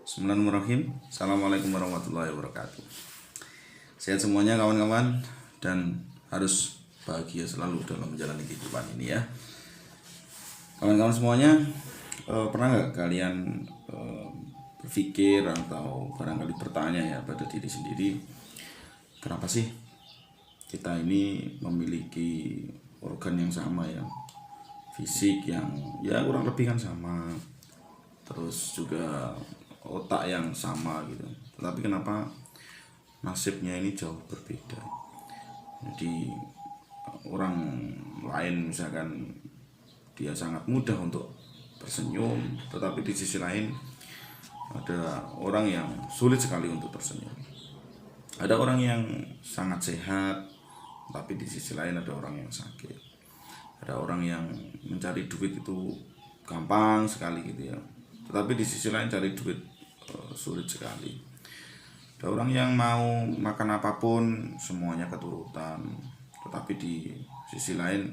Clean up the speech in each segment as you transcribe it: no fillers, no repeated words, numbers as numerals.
Bismillahirrahmanirrahim. Assalamualaikum warahmatullahi wabarakatuh. Sehat semuanya kawan-kawan, dan harus bahagia selalu dalam menjalani kehidupan ini ya. Kawan-kawan semuanya, pernah nggak kalian berpikir atau barangkali bertanya ya pada diri sendiri, kenapa sih kita ini memiliki organ yang sama ya, fisik yang ya kurang lebih kan sama, terus juga otak yang sama gitu, tetapi kenapa nasibnya ini jauh berbeda. Jadi orang lain misalkan dia sangat mudah untuk tersenyum, tetapi di sisi lain ada orang yang sulit sekali untuk tersenyum. Ada orang yang sangat sehat, tapi di sisi lain ada orang yang sakit. Ada orang yang mencari duit itu gampang sekali gitu ya, tetapi di sisi lain cari duit sulit sekali. Ada orang yang mau makan apapun semuanya keturutan, tetapi di sisi lain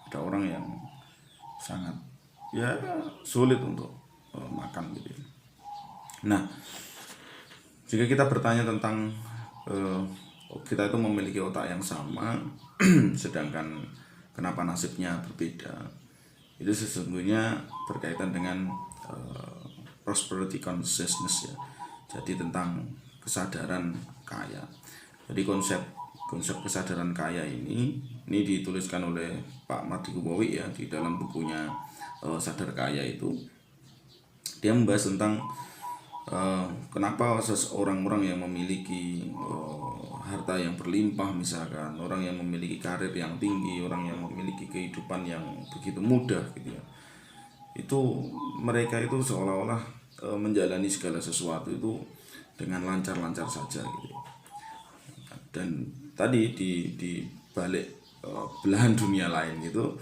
ada orang yang sangat ya sulit untuk makan gitu. Nah, jika kita bertanya tentang kita itu memiliki otak yang sama sedangkan kenapa nasibnya berbeda, itu sesungguhnya berkaitan dengan prosperity consciousness ya. Jadi tentang kesadaran kaya. Jadi konsep kesadaran kaya ini dituliskan oleh Pak Mardi Kubawi ya di dalam bukunya Sadar Kaya itu. Dia membahas tentang kenapa orang-orang yang memiliki harta yang berlimpah, misalkan orang yang memiliki karir yang tinggi, orang yang memiliki kehidupan yang begitu mudah gitu ya, itu mereka itu seolah-olah menjalani segala sesuatu itu dengan lancar-lancar saja gitu. Dan tadi di balik belahan dunia lain itu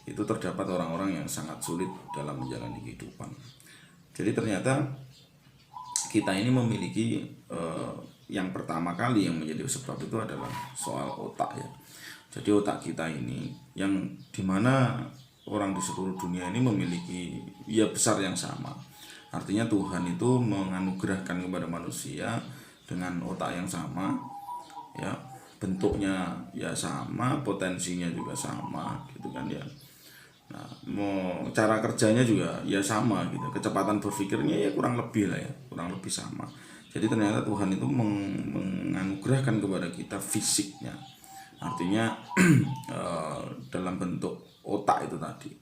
terdapat orang-orang yang sangat sulit dalam menjalani kehidupan. Jadi ternyata kita ini memiliki yang pertama kali yang menjadi sebab itu adalah soal otak ya. Jadi otak kita ini yang dimana orang di seluruh dunia ini memiliki ya besar yang sama. Artinya Tuhan itu menganugerahkan kepada manusia dengan otak yang sama ya, bentuknya ya sama, potensinya juga sama gitu kan ya. Nah, cara kerjanya juga ya sama gitu, kecepatan berpikirnya ya kurang lebih lah ya, kurang lebih sama. Jadi ternyata Tuhan itu menganugerahkan kepada kita fisiknya, artinya dalam bentuk otak itu tadi,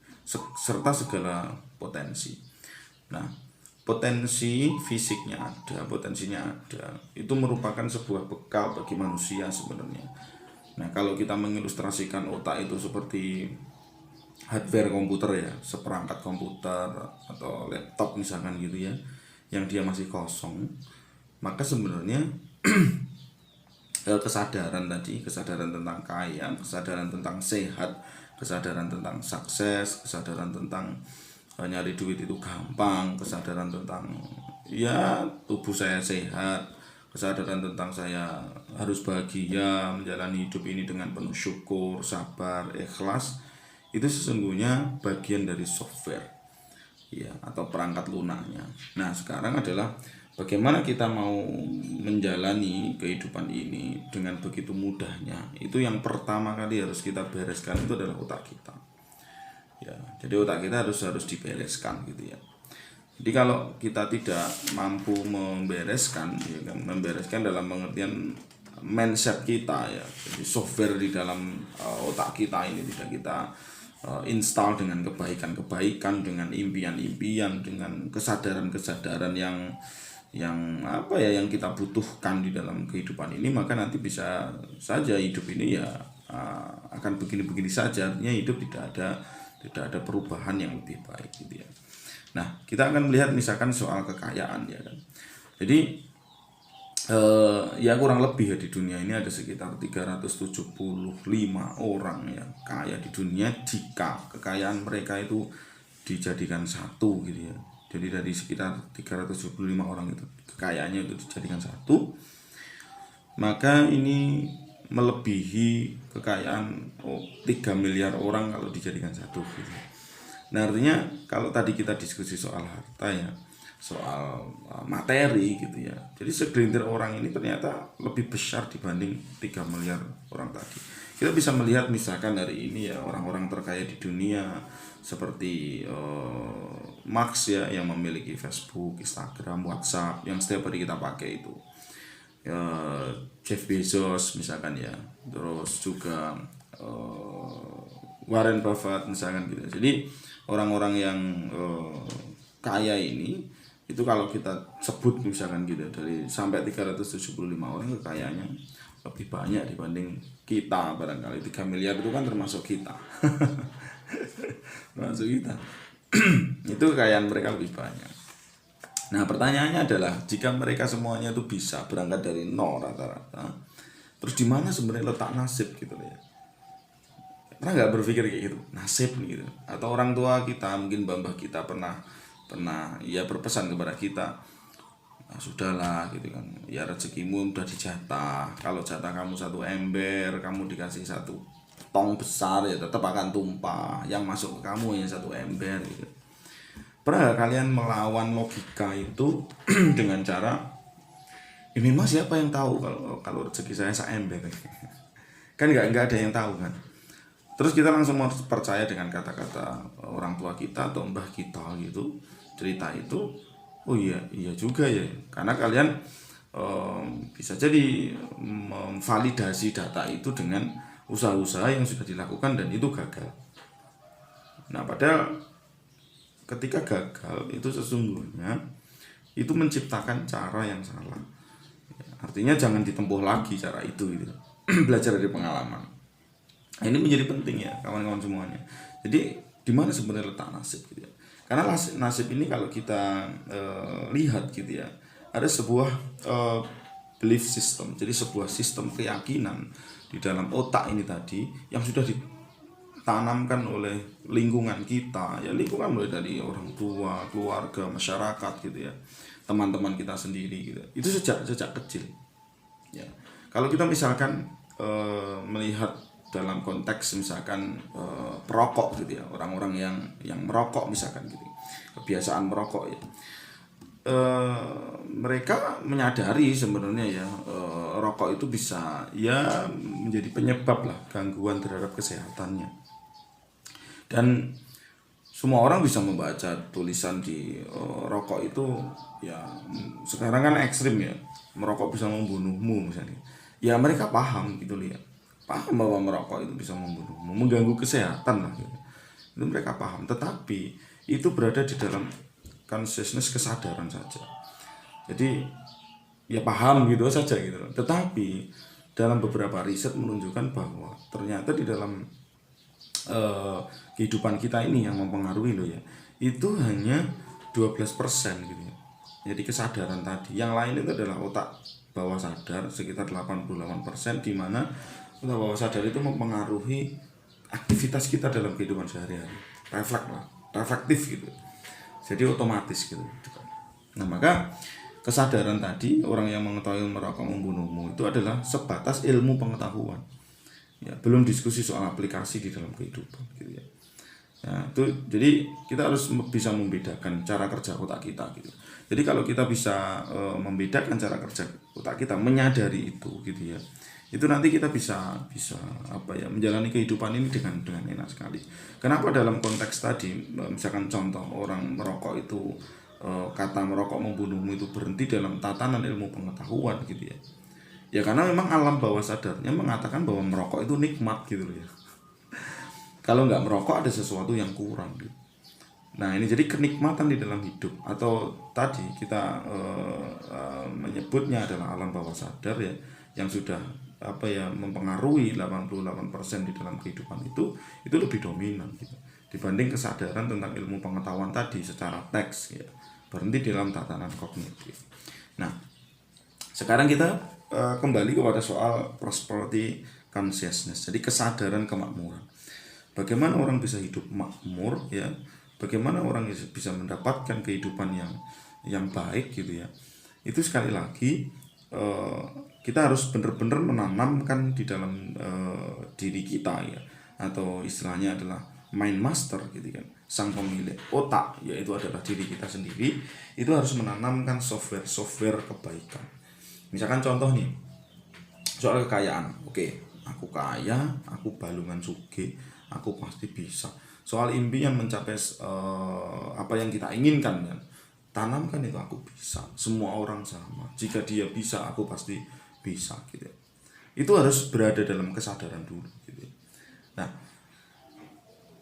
serta segala potensi. Nah, potensi fisiknya ada, potensinya ada, itu merupakan sebuah bekal bagi manusia sebenarnya. Nah, kalau kita mengilustrasikan otak itu seperti hardware komputer ya, seperangkat komputer atau laptop misalkan gitu ya, yang dia masih kosong, maka sebenarnya kesadaran tadi, kesadaran tentang kaya, kesadaran tentang sehat, kesadaran tentang sukses, kesadaran tentang nyari duit itu gampang, kesadaran tentang ya tubuh saya sehat, kesadaran tentang saya harus bahagia menjalani hidup ini dengan penuh syukur, sabar, ikhlas, itu sesungguhnya bagian dari software ya, atau perangkat lunaknya. Nah, sekarang adalah bagaimana kita mau menjalani kehidupan ini dengan begitu mudahnya. Itu yang pertama kali harus kita bereskan, itu adalah otak kita ya. Jadi otak kita harus dibereskan gitu ya. Jadi kalau kita tidak mampu membereskan ya kan, membereskan dalam pengertian mindset kita ya, jadi software di dalam otak kita ini tidak kita install dengan kebaikan-kebaikan, dengan impian-impian, dengan kesadaran-kesadaran yang apa ya, yang kita butuhkan di dalam kehidupan ini, maka nanti bisa saja hidup ini ya akan begini-begini saja, artinya hidup tidak ada perubahan yang lebih baik gitu ya. Nah, kita akan melihat misalkan soal kekayaan ya kan. Jadi ya kurang lebih ya di dunia ini ada sekitar 375 orang yang kaya di dunia, jika kekayaan mereka itu dijadikan satu gitu ya. Jadi dari sekitar 375 orang itu kekayaannya itu dijadikan satu, maka ini melebihi kekayaan 3 miliar orang kalau dijadikan satu gitu. Nah, artinya kalau tadi kita diskusi soal harta ya, soal materi gitu ya. Jadi segelintir orang ini ternyata lebih besar dibanding 3 miliar orang tadi. Kita bisa melihat misalkan hari ini ya orang-orang terkaya di dunia seperti Mark ya, yang memiliki Facebook, Instagram, WhatsApp yang setiap hari kita pakai itu. Jeff Bezos misalkan ya, terus juga Warren Buffett misalkan gitu. Jadi orang-orang yang kaya ini itu kalau kita sebut misalkan gitu dari sampai 375 orang kekayaannya lebih banyak dibanding kita barangkali. 3 miliar itu kan termasuk kita. Termasuk kita. Itu kekayaan mereka lebih banyak. Nah pertanyaannya adalah jika mereka semuanya itu bisa berangkat dari nol rata-rata, terus di mana sebenarnya letak nasib gitu ya? Pernah nggak berpikir kayak gitu, nasib gitu? Atau orang tua kita, mungkin mbah kita pernah ya berpesan kepada kita, nah, sudahlah gitu kan, ya rezekimu udah dijatah. Kalau jatah kamu 1 ember, kamu dikasih 1 tong besar ya tetap akan tumpah. Yang masuk ke kamu hanya 1 ember gitu. Pernah gak kalian melawan logika itu dengan cara ini mas siapa yang tahu kalau rezeki saya seember? Kan nggak ada yang tahu kan. Terus kita langsung mau percaya dengan kata-kata orang tua kita atau mbah kita gitu, cerita itu. Oh iya juga ya, karena kalian bisa jadi memvalidasi data itu dengan usaha-usaha yang sudah dilakukan dan itu gagal. Nah padahal ketika gagal itu sesungguhnya itu menciptakan cara yang salah. Artinya jangan ditempuh lagi cara itu gitu. Belajar dari pengalaman. Nah, ini menjadi penting ya kawan-kawan semuanya. Jadi di mana sebenarnya letak nasib gitu ya? Karena nasib ini kalau kita lihat gitu ya, ada sebuah belief system. Jadi sebuah sistem keyakinan di dalam otak ini tadi yang sudah ditanamkan oleh lingkungan kita. Ya lingkungan mulai dari orang tua, keluarga, masyarakat gitu ya, teman-teman kita sendiri gitu. Itu sejak kecil. Ya. Kalau kita misalkan melihat dalam konteks misalkan perokok gitu ya, orang-orang yang merokok misalkan gitu, kebiasaan merokok ya, mereka menyadari sebenarnya ya rokok itu bisa ya menjadi penyebab lah gangguan terhadap kesehatannya, dan semua orang bisa membaca tulisan di rokok itu ya. Sekarang kan ekstrim ya, merokok bisa membunuhmu misalnya ya, mereka paham gitu lihat, paham bahwa merokok itu bisa membunuhmu, mengganggu kesehatan lah gitu. Itu mereka paham, tetapi itu berada di dalam consciousness, kesadaran saja. Jadi ya paham gitu saja gitu. Tetapi dalam beberapa riset menunjukkan bahwa ternyata di dalam kehidupan kita ini yang mempengaruhi loh ya, itu hanya 12% gitu ya. Jadi kesadaran tadi, yang lain itu adalah otak bawah sadar sekitar 88%, di mana otak bawah sadar itu mempengaruhi aktivitas kita dalam kehidupan sehari-hari, reflektif gitu. Jadi otomatis gitu. Nah maka kesadaran tadi, orang yang mengetahui merokok membunuhmu itu adalah sebatas ilmu pengetahuan. Ya, belum diskusi soal aplikasi di dalam kehidupan gitu ya. Nah, itu jadi kita harus bisa membedakan cara kerja otak kita gitu. Jadi kalau kita bisa membedakan cara kerja otak kita, menyadari itu gitu ya, itu nanti kita bisa apa ya, menjalani kehidupan ini dengan enak sekali. Kenapa dalam konteks tadi misalkan contoh orang merokok itu kata merokok membunuhmu itu berhenti dalam tatanan ilmu pengetahuan gitu ya. Ya karena memang alam bawah sadarnya mengatakan bahwa merokok itu nikmat gitu loh ya. Kalau nggak merokok ada sesuatu yang kurang gitu. Nah ini jadi kenikmatan di dalam hidup, atau tadi kita menyebutnya adalah alam bawah sadar ya, yang sudah apa ya mempengaruhi 88% di dalam kehidupan itu lebih dominan gitu, dibanding kesadaran tentang ilmu pengetahuan tadi secara teks ya, berhenti di dalam tatanan kognitif. Nah sekarang kita kembali kepada soal prosperity consciousness, jadi kesadaran kemakmuran. Bagaimana orang bisa hidup makmur ya? Bagaimana orang bisa mendapatkan kehidupan yang baik gitu ya? Itu sekali lagi kita harus benar-benar menanamkan di dalam diri kita ya, atau istilahnya adalah mind master gitu kan. sang pemilik otak, yaitu adalah diri kita sendiri, itu harus menanamkan software kebaikan. Misalkan contoh nih, soal kekayaan. Oke, aku kaya, aku balungan sugih, aku pasti bisa. Soal impian mencapai apa yang kita inginkan, kan, tanamkan itu, aku bisa. Semua orang sama, jika dia bisa, aku pasti bisa, gitu. Itu harus berada dalam kesadaran dulu, gitu. Nah,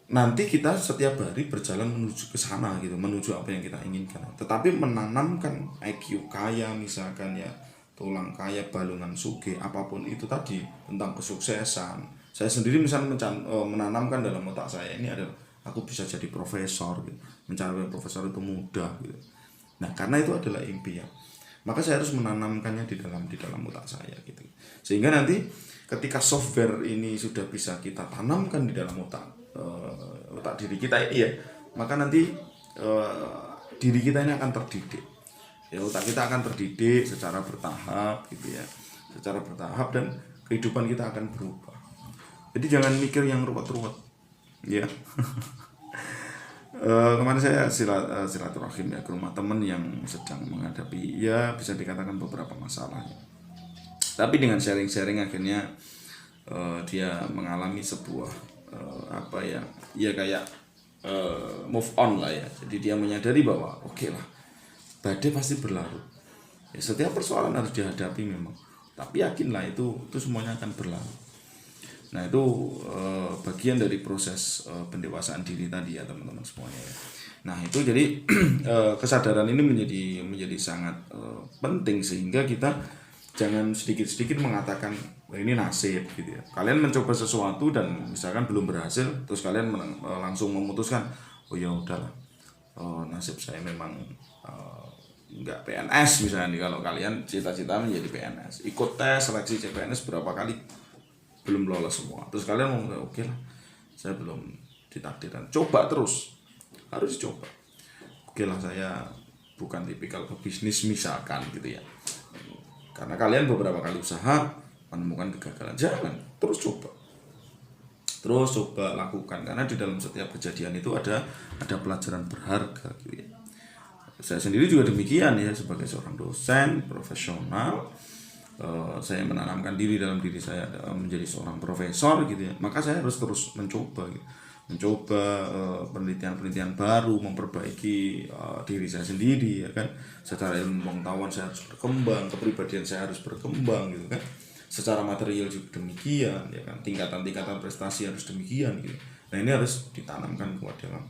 nanti kita setiap hari berjalan menuju ke sana, gitu, menuju apa yang kita inginkan. Tetapi menanamkan IQ kaya misalkan, ya, tulang kaya, balungan sugih, apapun itu tadi tentang kesuksesan. Saya sendiri misalnya menanamkan dalam otak saya ini adalah aku bisa jadi profesor, gitu. Mencapai profesor itu mudah, gitu. Nah, karena itu adalah impian, maka saya harus menanamkannya di dalam otak saya, gitu. Sehingga nanti ketika software ini sudah bisa kita tanamkan di dalam otak diri kita ini, ya, maka nanti diri kita ini akan terdidik. Ya, otak kita akan terdidik secara bertahap, gitu ya, secara bertahap, dan kehidupan kita akan berubah. Jadi jangan mikir yang ruwet-ruwet, ya. Kemarin saya silaturahim, ya, ke rumah teman yang sedang menghadapi, ya, bisa dikatakan beberapa masalah, ya. Tapi dengan sharing-sharing akhirnya dia mengalami sebuah apa ya, ya kayak move on lah, ya. Jadi dia menyadari bahwa oke lah, badai pasti berlalu. Ya, setiap persoalan harus dihadapi memang. Tapi yakinlah itu semuanya akan berlalu. Nah, itu bagian dari proses pendewasaan diri tadi, ya, teman-teman semuanya, ya. Nah, itu jadi kesadaran ini menjadi sangat penting, sehingga kita jangan sedikit-sedikit mengatakan ini nasib, gitu ya. Kalian mencoba sesuatu dan misalkan belum berhasil, terus kalian langsung memutuskan, oh ya udahlah, nasib saya memang enggak PNS misalnya. Kalau kalian cita-cita menjadi PNS, ikut tes seleksi CPNS berapa kali belum lolos semua, terus kalian mau oke lah, saya belum ditakdirkan, coba terus, harus coba. Oke lah, saya bukan tipikal pebisnis misalkan, gitu ya. Karena kalian beberapa kali usaha menemukan kegagalan, jangan, terus coba lakukan, karena di dalam setiap kejadian itu ada pelajaran berharga, gitu ya. Saya sendiri juga demikian, ya, sebagai seorang dosen profesional, saya menanamkan diri dalam diri saya menjadi seorang profesor, gitu ya. Maka saya harus terus mencoba, gitu. Penelitian-penelitian baru, memperbaiki diri saya sendiri, ya kan. Secara ilmu pengetahuan saya harus berkembang, kepribadian saya harus berkembang, gitu kan. Secara material juga demikian, ya kan. Tingkatan prestasi harus demikian, gitu. Nah, ini harus ditanamkan kuat dalam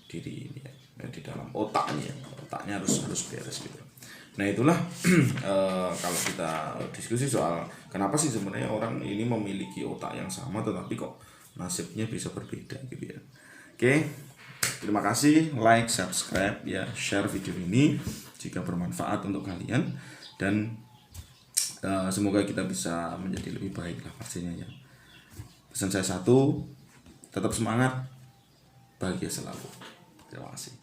diri ini, ya. Di dalam otaknya harus beres, gitu. Nah, itulah kalau kita diskusi soal kenapa sih sebenarnya orang ini memiliki otak yang sama tetapi kok nasibnya bisa berbeda, gitu ya. Oke, terima kasih, like, subscribe, ya, share video ini jika bermanfaat untuk kalian, dan semoga kita bisa menjadi lebih baik lah pastinya, ya. Pesan saya satu, tetap semangat, bahagia selalu. Terima kasih.